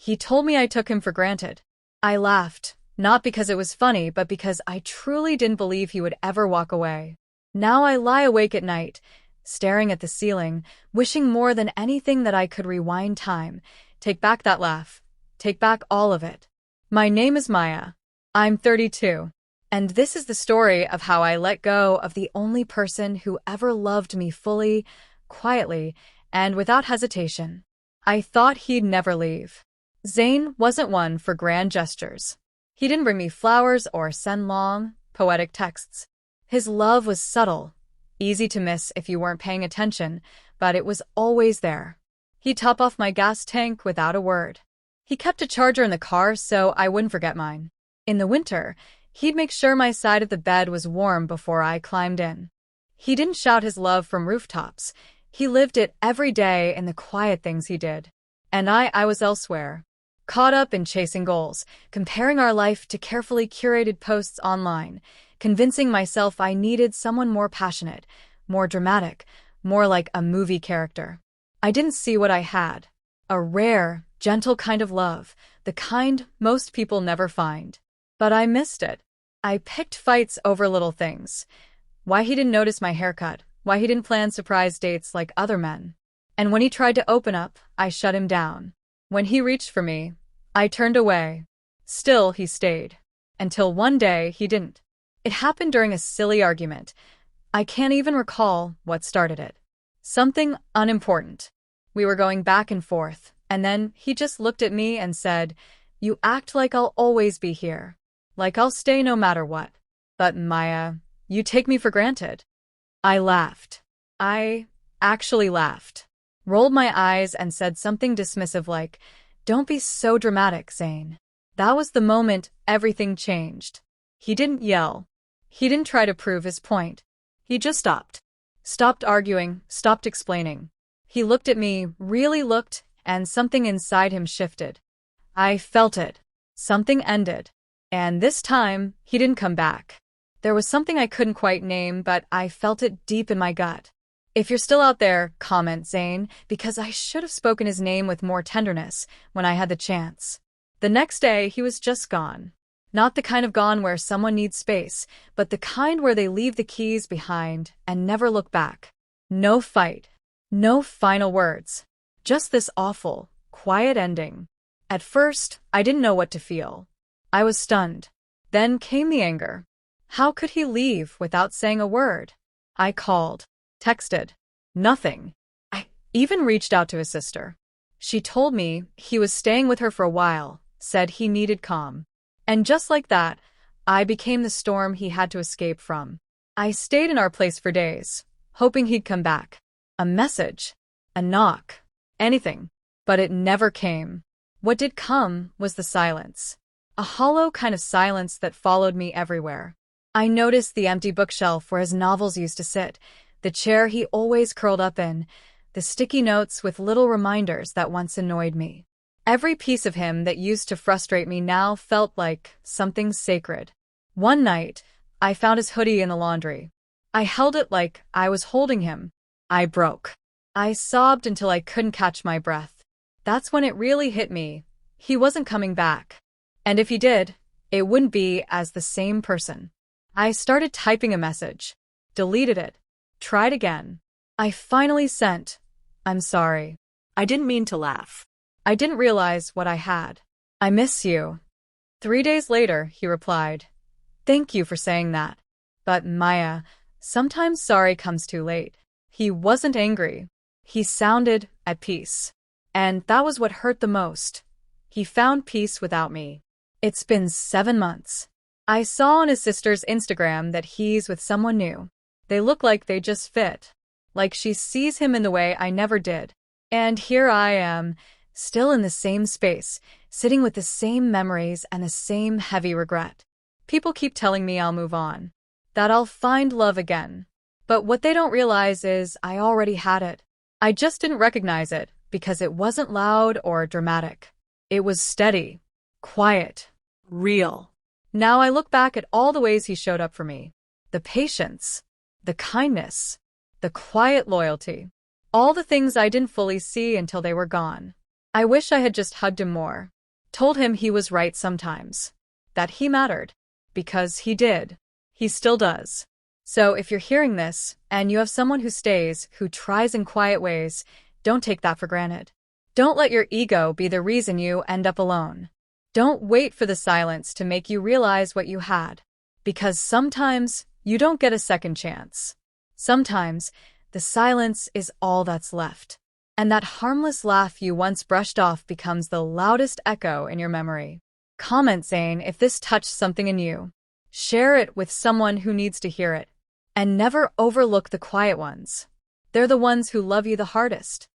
He told me I took him for granted. I laughed, not because it was funny, but because I truly didn't believe he would ever walk away. Now I lie awake at night, staring at the ceiling, wishing more than anything that I could rewind time, take back that laugh, take back all of it. My name is Maya. I'm 32. And this is the story of how I let go of the only person who ever loved me fully, quietly, and without hesitation. I thought he'd never leave. Zayn wasn't one for grand gestures. He didn't bring me flowers or send long, poetic texts. His love was subtle, easy to miss if you weren't paying attention, but it was always there. He'd top off my gas tank without a word. He kept a charger in the car so I wouldn't forget mine. In the winter, he'd make sure my side of the bed was warm before I climbed in. He didn't shout his love from rooftops. He lived it every day in the quiet things he did. And I was elsewhere, caught up in chasing goals, comparing our life to carefully curated posts online, convincing myself I needed someone more passionate, more dramatic, more like a movie character. I didn't see what I had. A rare, gentle kind of love, the kind most people never find. But I missed it. I picked fights over little things. Why he didn't notice my haircut, why he didn't plan surprise dates like other men. And when he tried to open up, I shut him down. When he reached for me, I turned away. Still, he stayed. Until one day, he didn't. It happened during a silly argument. I can't even recall what started it. Something unimportant. We were going back and forth, and then he just looked at me and said, "You act like I'll always be here. Like I'll stay no matter what. But Maya, you take me for granted." I laughed. I actually laughed. Rolled my eyes and said something dismissive like, "Don't be so dramatic, Zayn." That was the moment everything changed. He didn't yell. He didn't try to prove his point. He just stopped. Stopped arguing, stopped explaining. He looked at me, really looked, and something inside him shifted. I felt it. Something ended. And this time, he didn't come back. There was something I couldn't quite name, but I felt it deep in my gut. If you're still out there, comment Zayn, because I should have spoken his name with more tenderness when I had the chance. The next day, he was just gone. Not the kind of gone where someone needs space, but the kind where they leave the keys behind and never look back. No fight. No final words. Just this awful, quiet ending. At first, I didn't know what to feel. I was stunned. Then came the anger. How could he leave without saying a word? I called. Texted. Nothing. I even reached out to his sister. She told me he was staying with her for a while, said he needed calm. And just like that, I became the storm he had to escape from. I stayed in our place for days, hoping he'd come back. A message. A knock. Anything. But it never came. What did come was the silence. A hollow kind of silence that followed me everywhere. I noticed the empty bookshelf where his novels used to sit, the chair he always curled up in, the sticky notes with little reminders that once annoyed me. Every piece of him that used to frustrate me now felt like something sacred. One night, I found his hoodie in the laundry. I held it like I was holding him. I broke. I sobbed until I couldn't catch my breath. That's when it really hit me. He wasn't coming back. And if he did, it wouldn't be as the same person. I started typing a message. Deleted it. Tried again. I finally sent, "I'm sorry. I didn't mean to laugh. I didn't realize what I had. I miss you." 3 days later, he replied, "Thank you for saying that. But Maya, sometimes sorry comes too late." He wasn't angry. He sounded at peace. And that was what hurt the most. He found peace without me. It's been 7 months. I saw on his sister's Instagram that he's with someone new. They look like they just fit. Like she sees him in the way I never did. And here I am, still in the same space, sitting with the same memories and the same heavy regret. People keep telling me I'll move on, that I'll find love again. But what they don't realize is I already had it. I just didn't recognize it because it wasn't loud or dramatic. It was steady, quiet, real. Now I look back at all the ways he showed up for me. The patience, the kindness, the quiet loyalty. All the things I didn't fully see until they were gone. I wish I had just hugged him more. Told him he was right sometimes. That he mattered. Because he did. He still does. So if you're hearing this, and you have someone who stays, who tries in quiet ways, don't take that for granted. Don't let your ego be the reason you end up alone. Don't wait for the silence to make you realize what you had. Because sometimes you don't get a second chance. Sometimes the silence is all that's left. And that harmless laugh you once brushed off becomes the loudest echo in your memory. Comment saying if this touched something in you. Share it with someone who needs to hear it. And never overlook the quiet ones. They're the ones who love you the hardest.